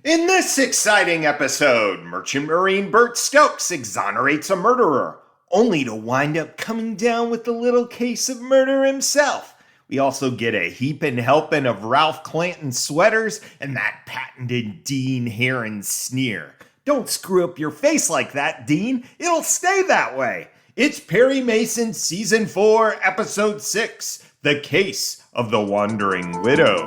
In this exciting episode, Merchant Marine Bert Stokes exonerates a murderer, only to wind up coming down with a little case of murder himself. We also get a heaping helping of Ralph Clanton sweaters and that patented Dean Heron sneer. Don't screw up your face like that, Dean. It'll stay that way. It's Perry Mason Season 4, Episode 6, The Case of the Wandering Widow.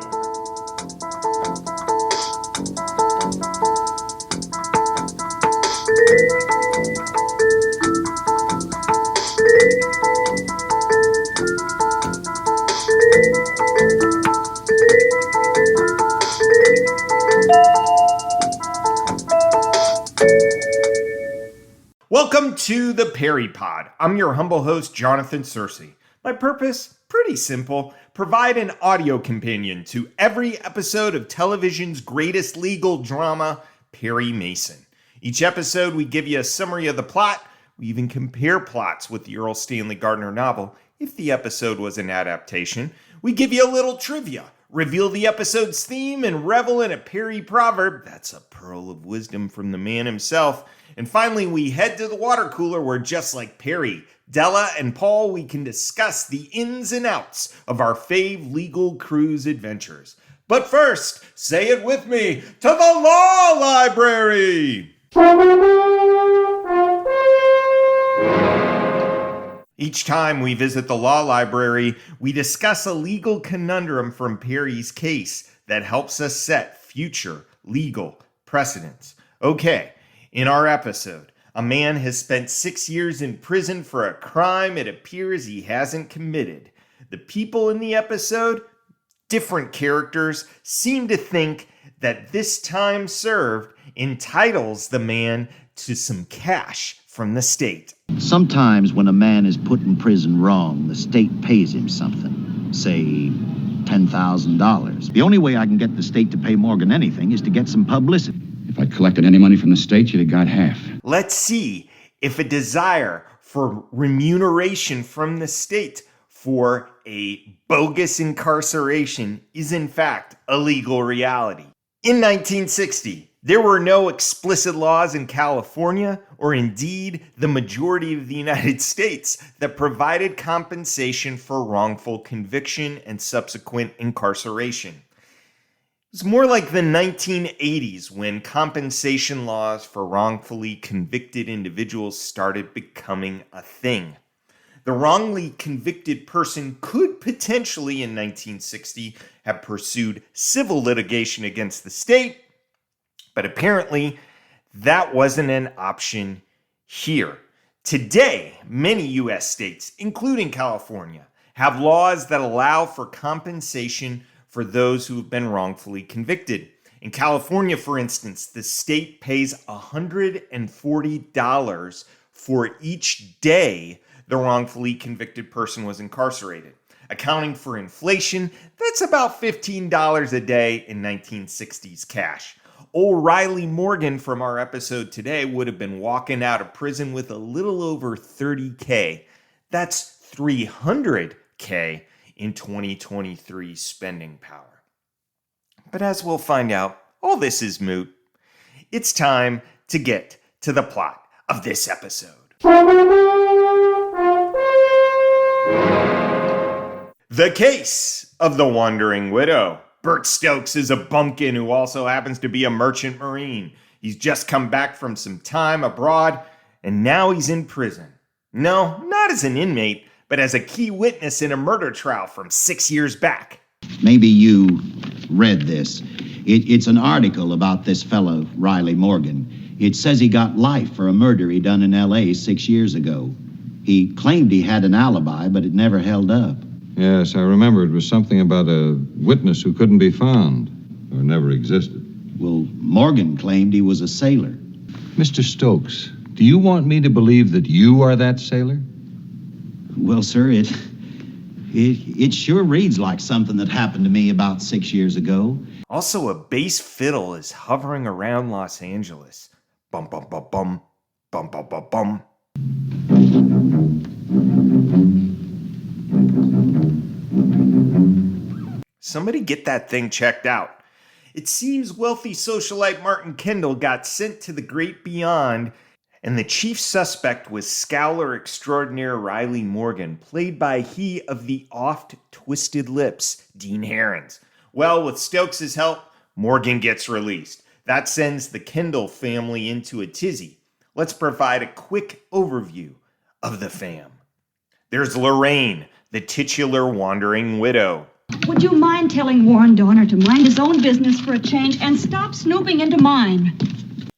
Welcome to the Perry Pod. I'm your humble host, Jonathan Searcy. My purpose? Pretty simple. Provide an audio companion to every episode of television's greatest legal drama, Perry Mason. Each episode, we give you a summary of the plot. We even compare plots with the Earl Stanley Gardner novel, if the episode was an adaptation. We give you a little trivia, reveal the episode's theme, and revel in a Perry proverb. That's a pearl of wisdom from the man himself. And finally, we head to the water cooler where, just like Perry, Della, and Paul, we can discuss the ins and outs of our fave legal cruise adventures. But first, say it with me, to the law library! Each time we visit the law library, we discuss a legal conundrum from Perry's case that helps us set future legal precedents. Okay. In our episode, a man has spent 6 years in prison for a crime it appears he hasn't committed. The people in the episode, different characters, seem to think that this time served entitles the man to some cash from the state. Sometimes when a man is put in prison wrong, the state pays him something, say $10,000. The only way I can get the state to pay Morgan anything is to get some publicity. If I collected any money from the state, you'd have got half. Let's see if a desire for remuneration from the state for a bogus incarceration is in fact a legal reality. In 1960, there were no explicit laws in California, or indeed the majority of the United States, that provided compensation for wrongful conviction and subsequent incarceration. It was more like the 1980s when compensation laws for wrongfully convicted individuals started becoming a thing. The wrongly convicted person could potentially, in 1960, have pursued civil litigation against the state, but apparently that wasn't an option here. Today, many U.S. states, including California, have laws that allow for compensation for those who have been wrongfully convicted. In California, for instance, the state pays $140 for each day the wrongfully convicted person was incarcerated. Accounting for inflation, that's about $15 a day in 1960s cash. Old Riley Morgan from our episode today would have been walking out of prison with a little over $30K. That's $300K in 2023 spending power. But as we'll find out, all this is moot. It's time to get to the plot of this episode. The Case of the Wandering Widow. Bert Stokes is a bumpkin who also happens to be a merchant marine. He's just come back from some time abroad, and now he's in prison. No, not as an inmate, but as a key witness in a murder trial from 6 years back. Maybe you read this. It's an article about this fellow, Riley Morgan. It says he got life for a murder he done in L.A. 6 years ago. He claimed he had an alibi, but it never held up. Yes, I remember. It was something about a witness who couldn't be found, or never existed. Well, Morgan claimed he was a sailor. Mr. Stokes, do you want me to believe that you are that sailor? Well, sir, it sure reads like something that happened to me about 6 years ago. Also, a bass fiddle is hovering around Los Angeles. Bum, bum, bum, bum. Bum, bum, bum, bum. Somebody get that thing checked out. It seems wealthy socialite Martin Kendall got sent to the great beyond, and the chief suspect was Scowler extraordinaire Riley Morgan, played by he of the oft-twisted lips, Dean Herons. Well, with Stokes' help, Morgan gets released. That sends the Kendall family into a tizzy. Let's provide a quick overview of the fam. There's Lorraine, the titular wandering widow. Would you mind telling Warren Donner to mind his own business for a change and stop snooping into mine?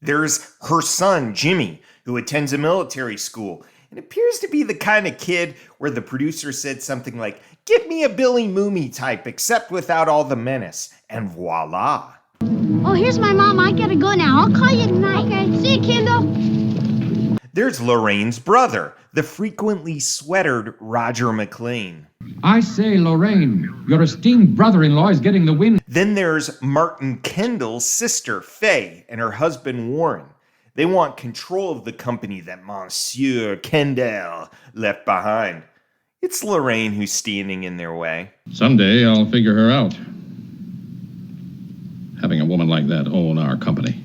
There's her son, Jimmy, who attends a military school and appears to be the kind of kid where the producer said something like, "Give me a Billy Mooney type, except without all the menace," and voila. Oh, here's my mom. I gotta go now. I'll call you tonight. Okay. See you, Kendall. There's Lorraine's brother, the frequently sweatered Roger McLean. I say, Lorraine, your esteemed brother-in-law is getting the wind. Then there's Martin Kendall's sister, Faye, and her husband, Warren. They want control of the company that Monsieur Kendall left behind. It's Lorraine who's standing in their way. Someday I'll figure her out. Having a woman like that own our company.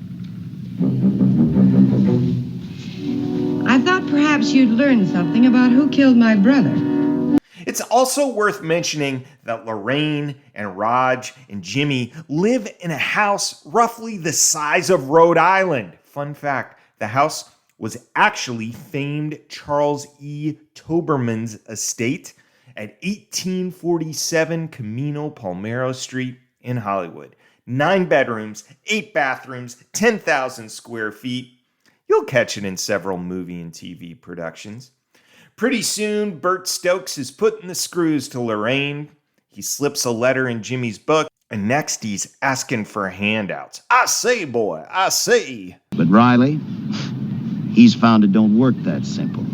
I thought perhaps you'd learn something about who killed my brother. It's also worth mentioning that Lorraine and Raj and Jimmy live in a house roughly the size of Rhode Island. Fun fact, the house was actually famed Charles E. Toberman's estate at 1847 Camino Palmero Street in Hollywood. 9 bedrooms, 8 bathrooms, 10,000 square feet. You'll catch it in several movie and TV productions. Pretty soon, Bert Stokes is putting the screws to Lorraine. He slips a letter in Jimmy's book, and next he's asking for handouts. I say, boy, I say. But Riley, he's found it don't work that simple.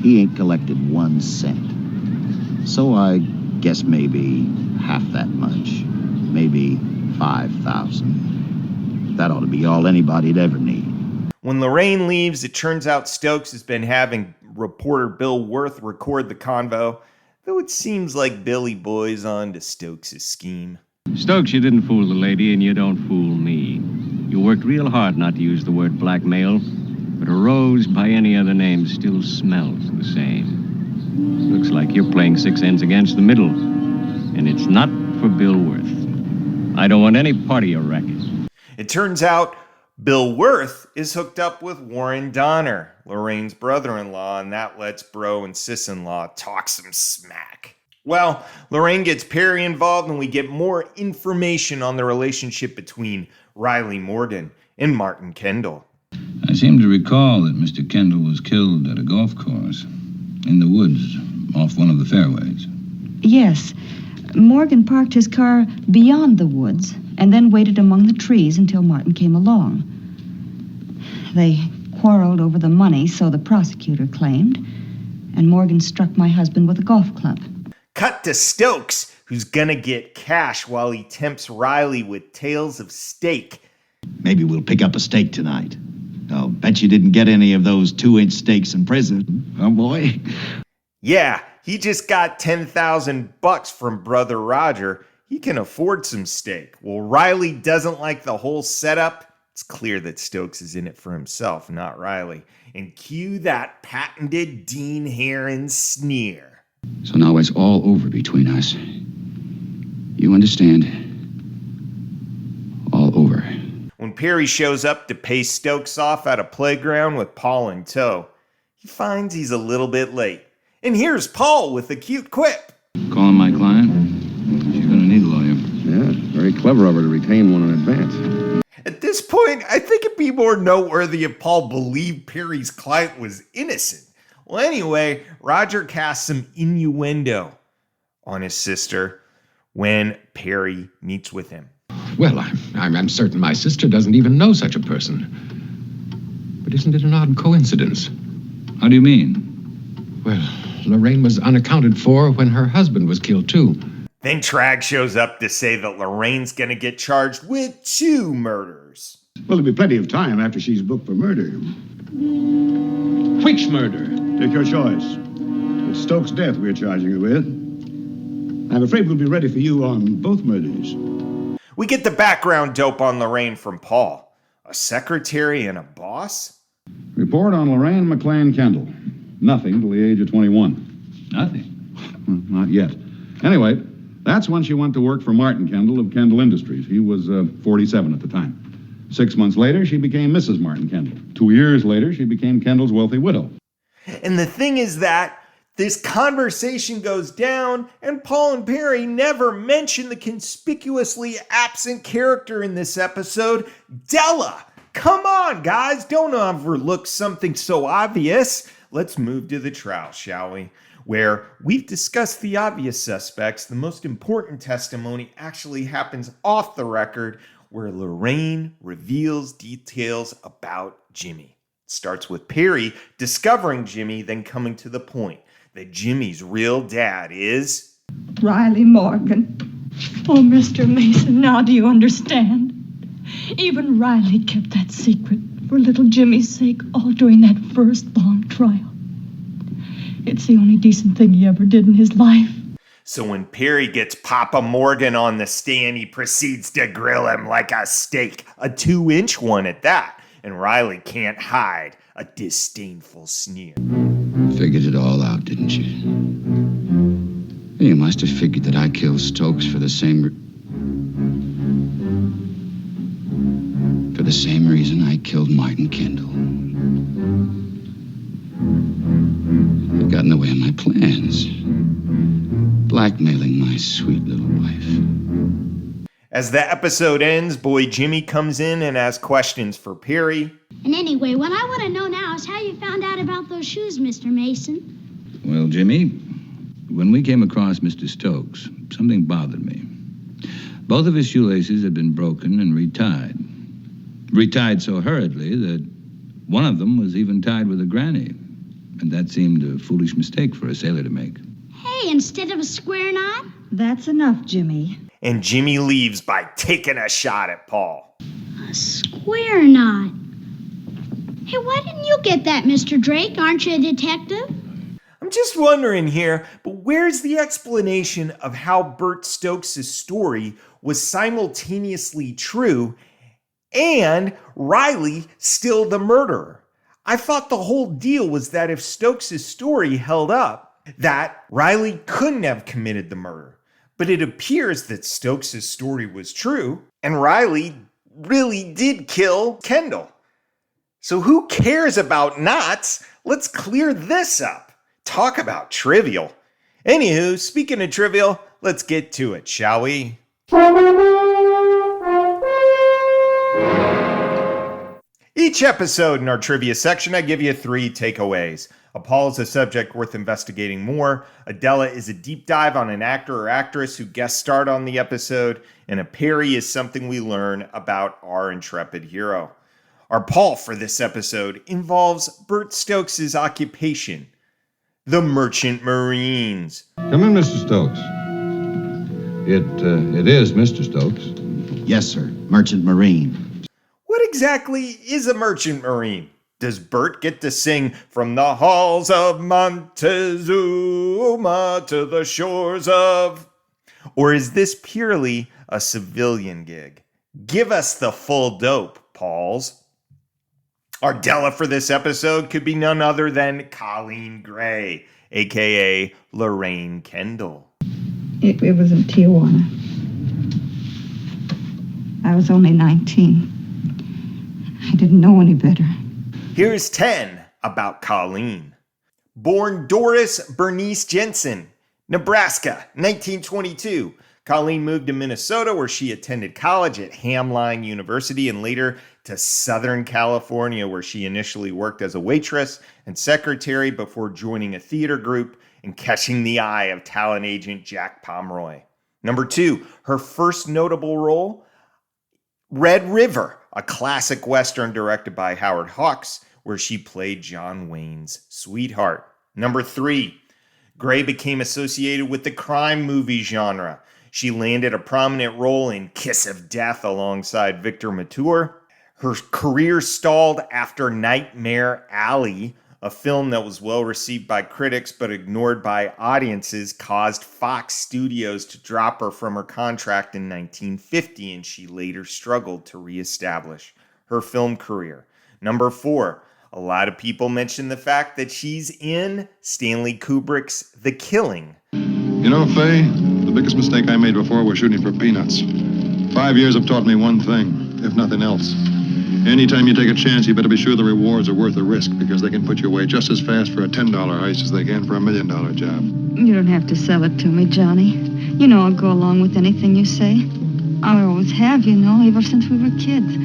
He ain't collected 1 cent. So I guess maybe half that much. Maybe 5,000. That ought to be all anybody'd ever need. When Lorraine leaves, it turns out Stokes has been having reporter Bill Worth record the convo, though it seems like Billy Boy's on to Stokes' scheme. Stokes, you didn't fool the lady, and you don't fool me. You worked real hard not to use the word blackmail, but a rose by any other name still smells the same. Looks like you're playing 6 ends against the middle, and it's not for Bill Worth. I don't want any part of your racket. It turns out Bill Worth is hooked up with Warren Donner, Lorraine's brother-in-law, and that lets bro and sis-in-law talk some smack. Well, Lorraine gets Perry involved, and we get more information on the relationship between Riley Morgan and Martin Kendall. I seem to recall that Mr. Kendall was killed at a golf course in the woods off one of the fairways. Yes. Morgan parked his car beyond the woods and then waited among the trees until Martin came along. They quarreled over the money, so the prosecutor claimed, and Morgan struck my husband with a golf club. Cut to Stokes, who's gonna get cash while he tempts Riley with tales of steak. Maybe we'll pick up a steak tonight. I'll bet you didn't get any of those 2-inch steaks in prison, huh, boy? Yeah, he just got $10,000 from Brother Roger. He can afford some steak. Well, Riley doesn't like the whole setup. It's clear that Stokes is in it for himself, not Riley. And cue that patented Dean Heron sneer. So now it's all over between us. You understand? All over. When Perry shows up to pay Stokes off at a playground with Paul in tow, he finds he's a little bit late. And here's Paul with a cute quip. Calling my client? She's gonna need a lawyer. Yeah, very clever of her to retain one in advance. At this point, I think it'd be more noteworthy if Paul believed Perry's client was innocent. Well, anyway, Roger casts some innuendo on his sister when Perry meets with him. Well, I'm certain my sister doesn't even know such a person. But isn't it an odd coincidence? How do you mean? Well, Lorraine was unaccounted for when her husband was killed, too. Then Trag shows up to say that Lorraine's gonna get charged with 2 murders. Well, there'll be plenty of time after she's booked for murder. Which murder? Take your choice. It's Stokes' death we're charging her with. I'm afraid we'll be ready for you on both murders. We get the background dope on Lorraine from Paul. A secretary and a boss? Report on Lorraine McLean Kendall. Nothing till the age of 21. Nothing. Not yet. Anyway, that's when she went to work for Martin Kendall of Kendall Industries. He was 47 at the time. 6 months later, she became Mrs. Martin Kendall. 2 years later, she became Kendall's wealthy widow. And the thing is that this conversation goes down, and Paul and Perry never mention the conspicuously absent character in this episode, Della. Come on, guys, don't overlook something so obvious. Let's move to the trial, shall we? Where we've discussed the obvious suspects. The most important testimony actually happens off the record, where Lorraine reveals details about Jimmy. It starts with Perry discovering Jimmy, then coming to the point that Jimmy's real dad is Riley Morgan. Oh, Mr. Mason, now do you understand? Even Riley kept that secret for little Jimmy's sake all during that first long trial. It's the only decent thing he ever did in his life. So when Perry gets Papa Morgan on the stand, he proceeds to grill him like a steak, a 2-inch one at that. And Riley can't hide a disdainful sneer. Figured it all out, didn't you? You must have figured that I killed Stokes for the same reason I killed Martin Kendall. It got in the way of my plans. Blackmailing my sweet little wife. As the episode ends, boy Jimmy comes in and asks questions for Perry. And anyway, what I want to know now is how you found out about those shoes, Mr. Mason. Well, Jimmy, when we came across Mr. Stokes, something bothered me. Both of his shoelaces had been broken and retied. Retied so hurriedly that one of them was even tied with a granny. And that seemed a foolish mistake for a sailor to make. Hey, instead of a square knot? That's enough, Jimmy. And Jimmy leaves by taking a shot at Paul. A square knot? Hey, why didn't you get that, Mr. Drake? Aren't you a detective? I'm just wondering here, but where's the explanation of how Bert Stokes' story was simultaneously true and Riley still the murderer? I thought the whole deal was that if Stokes' story held up, that Riley couldn't have committed the murder. But it appears that Stokes' story was true, and Riley really did kill Kendall. So who cares about knots? Let's clear this up. Talk about trivial. Anywho, speaking of trivial, let's get to it, shall we? Each episode in our trivia section, I give you 3 takeaways. A Paul is a subject worth investigating more. Adela is a deep dive on an actor or actress who guest starred on the episode. And a Perry is something we learn about our intrepid hero. Our Paul for this episode involves Bert Stokes' occupation, the Merchant Marines. Come in, Mr. Stokes. It is Mr. Stokes. Yes, sir. Merchant Marine. What exactly is a Merchant Marine? Does Bert get to sing from the halls of Montezuma to the shores of... Or is this purely a civilian gig? Give us the full dope, Pauls. Our Della for this episode could be none other than Colleen Gray, a.k.a. Lorraine Kendall. It was in Tijuana. I was only 19. I didn't know any better. Here's 10 about Colleen. Born Doris Bernice Jensen, Nebraska, 1922. Colleen moved to Minnesota, where she attended college at Hamline University and later to Southern California, where she initially worked as a waitress and secretary before joining a theater group and catching the eye of talent agent Jack Pomeroy. Number 2, her first notable role, Red River, a classic Western directed by Howard Hawks, where she played John Wayne's sweetheart. Number 3, Gray became associated with the crime movie genre. She landed a prominent role in Kiss of Death alongside Victor Mature. Her career stalled after Nightmare Alley, A film that was well received by critics but ignored by audiences caused Fox Studios to drop her from her contract in 1950, and she later struggled to reestablish her film career. Number 4, a lot of people mention the fact that she's in Stanley Kubrick's The Killing. You know, Faye, the biggest mistake I made before was shooting for peanuts. 5 years have taught me one thing, if nothing else. Anytime you take a chance, you better be sure the rewards are worth the risk, because they can put you away just as fast for a $10 heist as they can for a $1 million job. You don't have to sell it to me, Johnny. You know I'll go along with anything you say. I always have, you know, ever since we were kids.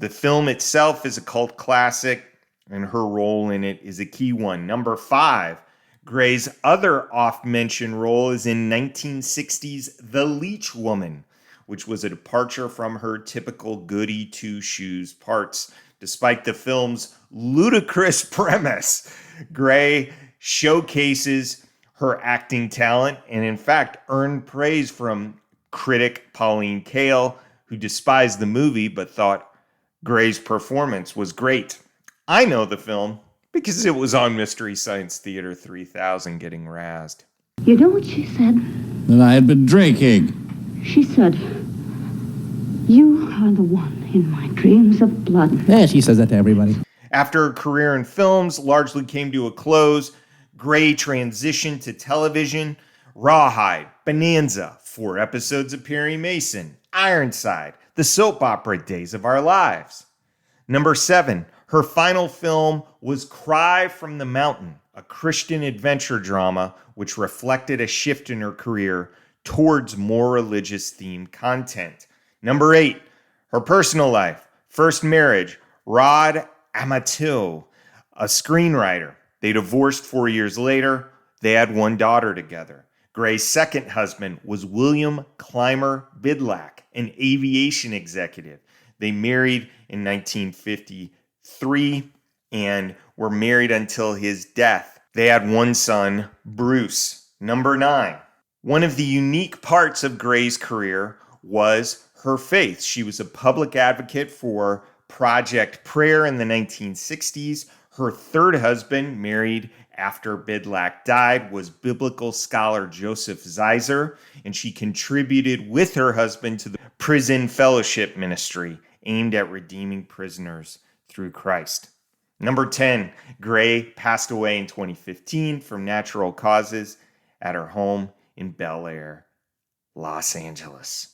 The film itself is a cult classic, and her role in it is a key one. Number 5, Gray's other oft-mentioned role is in 1960's The Leech Woman, which was a departure from her typical goody two-shoes parts. Despite the film's ludicrous premise, Gray showcases her acting talent and, in fact, earned praise from critic Pauline Kael, who despised the movie but thought Gray's performance was great. I know the film because it was on Mystery Science Theater 3000 getting razzed. You know what she said? That I had been drinking. She said, "You are the one in my dreams of blood." Yeah, she says that to everybody. After her career in films largely came to a close, Gray transitioned to television. Rawhide, Bonanza, 4 episodes of Perry Mason, Ironside, The Soap Opera Days of Our Lives. Number 7, her final film was Cry from the Mountain, a Christian adventure drama which reflected a shift in her career towards more religious-themed content. Number 8, her personal life, first marriage, Rod Amatil, a screenwriter. They divorced 4 years later. They had 1 daughter together. Gray's second husband was William Clymer Bidlack, an aviation executive. They married in 1953 and were married until his death. They had 1 son, Bruce. Number 9. One of the unique parts of Gray's career was her faith. She was a public advocate for Project Prayer in the 1960s. Her third husband, married after Bidlack died, was biblical scholar Joseph Zeiser, and she contributed with her husband to the Prison Fellowship Ministry, aimed at redeeming prisoners through Christ. Number 10, Gray passed away in 2015 from natural causes at her home in Bel Air, Los Angeles.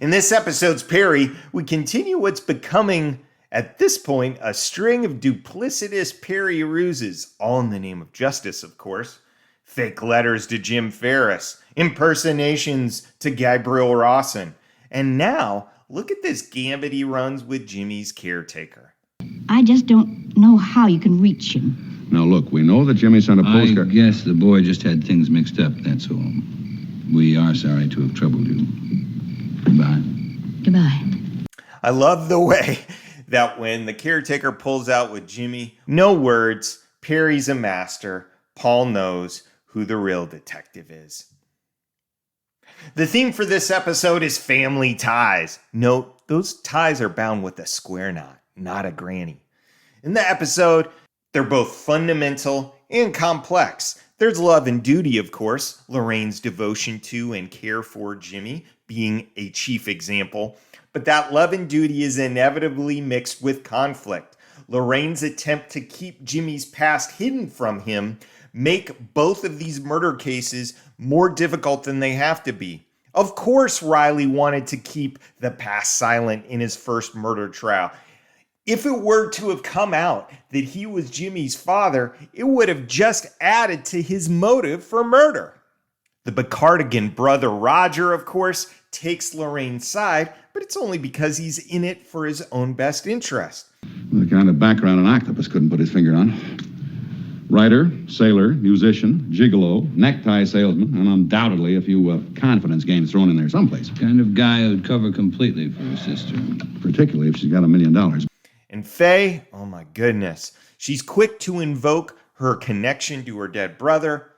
In this episode's Perry, we continue what's becoming, at this point, a string of duplicitous Perry ruses, all in the name of justice, of course. Fake letters to Jim Ferris, impersonations to Gabriel Rawson, and now, look at this gambit he runs with Jimmy's caretaker. I just don't know how you can reach him. Now, look, we know that Jimmy sent a postcard. I guess the boy just had things mixed up, that's all. We are sorry to have troubled you. Goodbye. Goodbye. I love the way that when the caretaker pulls out with Jimmy, no words, Perry's a master, Paul knows who the real detective is. The theme for this episode is family ties. Note, those ties are bound with a square knot, not a granny. In the episode, they're both fundamental and complex. There's love and duty, of course, Lorraine's devotion to and care for Jimmy being a chief example, but that love and duty is inevitably mixed with conflict. Lorraine's attempt to keep Jimmy's past hidden from him make both of these murder cases more difficult than they have to be. Of course, Riley wanted to keep the past silent in his first murder trial. If it were to have come out that he was Jimmy's father, it would have just added to his motive for murder. The Bacardigan brother Roger, of course, takes Lorraine's side, but it's only because he's in it for his own best interest. The kind of background an octopus couldn't put his finger on. Writer, sailor, musician, gigolo, necktie salesman, and undoubtedly a few confidence games thrown in there someplace. Kind of guy who'd cover completely for his sister. Particularly if she's got $1 million. And Faye, oh my goodness, she's quick to invoke her connection to her dead brother,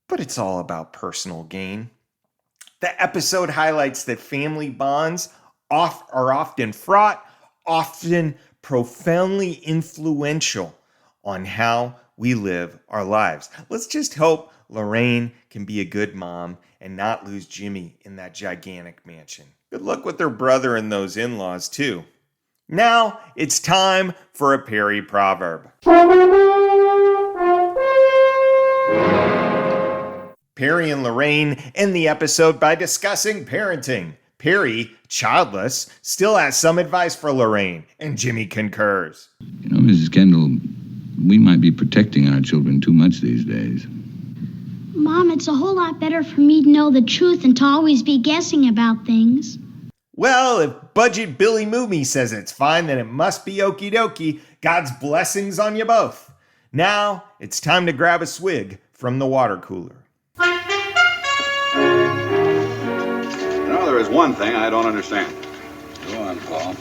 but it's all about personal gain. The episode highlights that family bonds are often fraught, often profoundly influential. on how we live our lives. Let's just hope Lorraine can be a good mom and not lose Jimmy in that gigantic mansion. Good luck with her brother and those in-laws, too. Now it's time for a Perry proverb. Perry and Lorraine end the episode by discussing parenting. Perry, childless, still has some advice for Lorraine, and Jimmy concurs. You know, Mrs. Kendall, we might be protecting our children too much these days. Mom, it's a whole lot better for me to know the truth than to always be guessing about things. Well, if Budget Billy Mooney says it's fine, then it must be okie dokie. God's blessings on you both. Now, it's time to grab a swig from the water cooler. There is one thing I don't understand. Go on, Paul.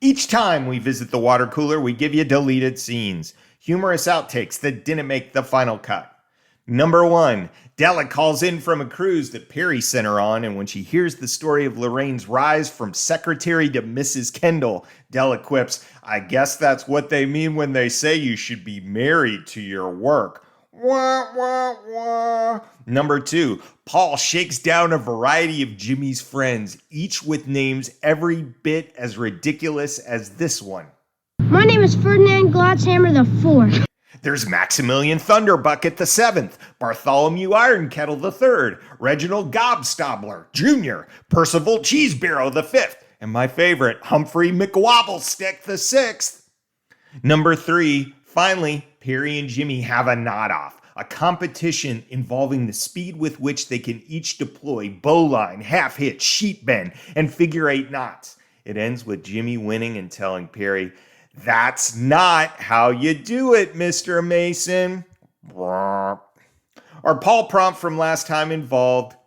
Each time we visit the water cooler, we give you deleted scenes, humorous outtakes that didn't make the final cut. Number 1, Della calls in from a cruise that Perry sent her on, and when she hears the story of Lorraine's rise from secretary to Mrs. Kendall, Della quips, "I guess that's what they mean when they say you should be married to your work." Wah, wah, wah. Number 2, Paul shakes down a variety of Jimmy's friends, each with names every bit as ridiculous as this one. My name is Ferdinand Glotzhammer the Fourth. There's Maximilian Thunderbucket the 7th, Bartholomew Ironkettle the 3rd, Reginald Gobstobler Jr., Percival Cheesebarrow the 5th, and my favorite, Humphrey McWobblestick the 6th. Number 3, finally, Perry and Jimmy have a nod-off, a competition involving the speed with which they can each deploy bowline, half-hitch, sheet bend, and figure-8 knots. It ends with Jimmy winning and telling Perry, "That's not how you do it, Mr. Mason." Our Paul prompt from last time involved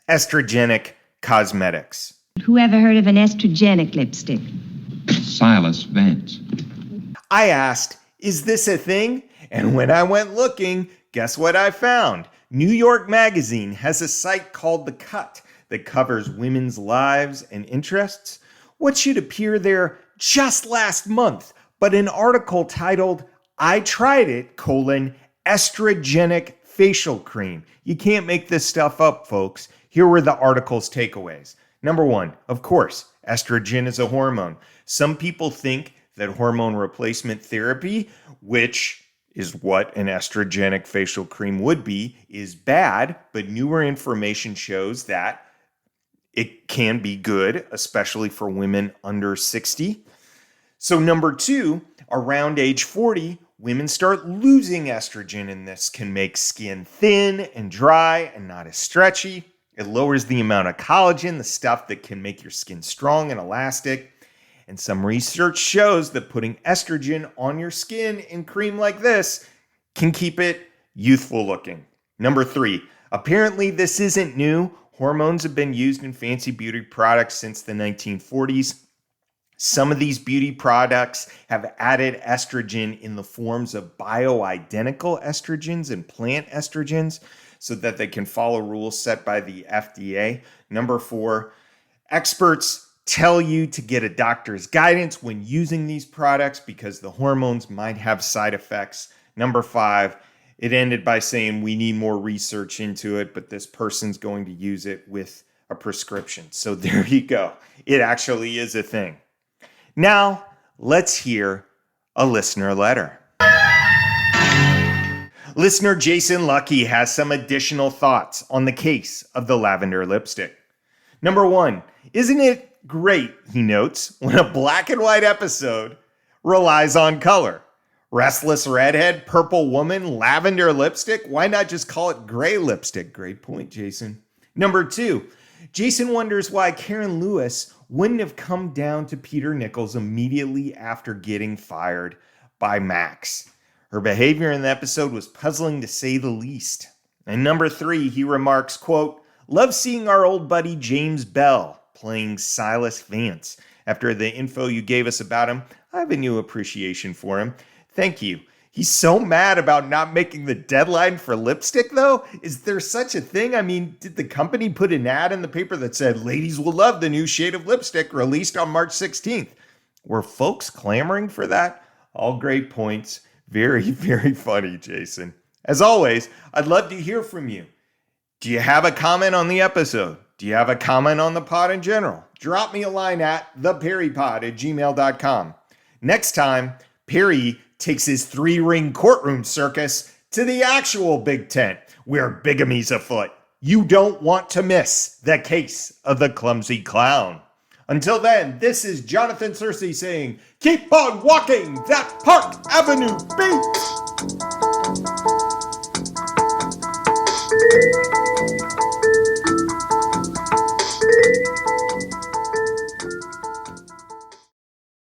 estrogenic cosmetics. Who ever heard of an estrogenic lipstick? Silas Vance. I asked, "Is this a thing?" And when I went looking, guess what I found? New York Magazine has a site called The Cut that covers women's lives and interests. What should appear there just last month, but an article titled, "I Tried It, estrogenic facial cream." You can't make this stuff up, folks. Here were the article's takeaways. Number 1, of course, estrogen is a hormone. Some people think that hormone replacement therapy, which is what an estrogenic facial cream would be, is bad, but newer information shows that it can be good, especially for women under 60. So number 2, around age 40, women start losing estrogen, and this can make skin thin and dry and not as stretchy. It lowers the amount of collagen, the stuff that can make your skin strong and elastic. And some research shows that putting estrogen on your skin in cream like this can keep it youthful looking. Number 3, apparently this isn't new. Hormones have been used in fancy beauty products since the 1940s. Some of these beauty products have added estrogen in the forms of bioidentical estrogens and plant estrogens so that they can follow rules set by the FDA. Number 4, experts tell you to get a doctor's guidance when using these products because the hormones might have side effects. Number 5, it ended by saying we need more research into it, but this person's going to use it with a prescription. So there you go. It actually is a thing. Now, let's hear a listener letter. Listener Jason Lucky has some additional thoughts on the case of the lavender lipstick. Number 1, isn't it great, he notes, when a black and white episode relies on color? Restless redhead, purple woman, lavender lipstick? Why not just call it gray lipstick? Great point, Jason. Number 2, Jason wonders why Karen Lewis wouldn't have come down to Peter Nichols immediately after getting fired by Max. Her behavior in the episode was puzzling to say the least. And number 3, he remarks, quote, "Love seeing our old buddy James Bell playing Silas Vance. After the info you gave us about him, I have a new appreciation for him. Thank you. He's so mad about not making the deadline for lipstick, though. Is there such a thing? I mean, did the company put an ad in the paper that said, 'Ladies will love the new shade of lipstick released on March 16th'? Were folks clamoring for that? All great points. Very, very funny, Jason. As always, I'd love to hear from you. Do you have a comment on the episode? Do you have a comment on the pod in general? Drop me a line at theperrypod@gmail.com. Next time, Perry takes his 3-ring courtroom circus to the actual big tent where bigamy's afoot. You don't want to miss the case of the clumsy clown. Until then, this is Jonathan Searcy saying, keep on walking that Park Avenue beat!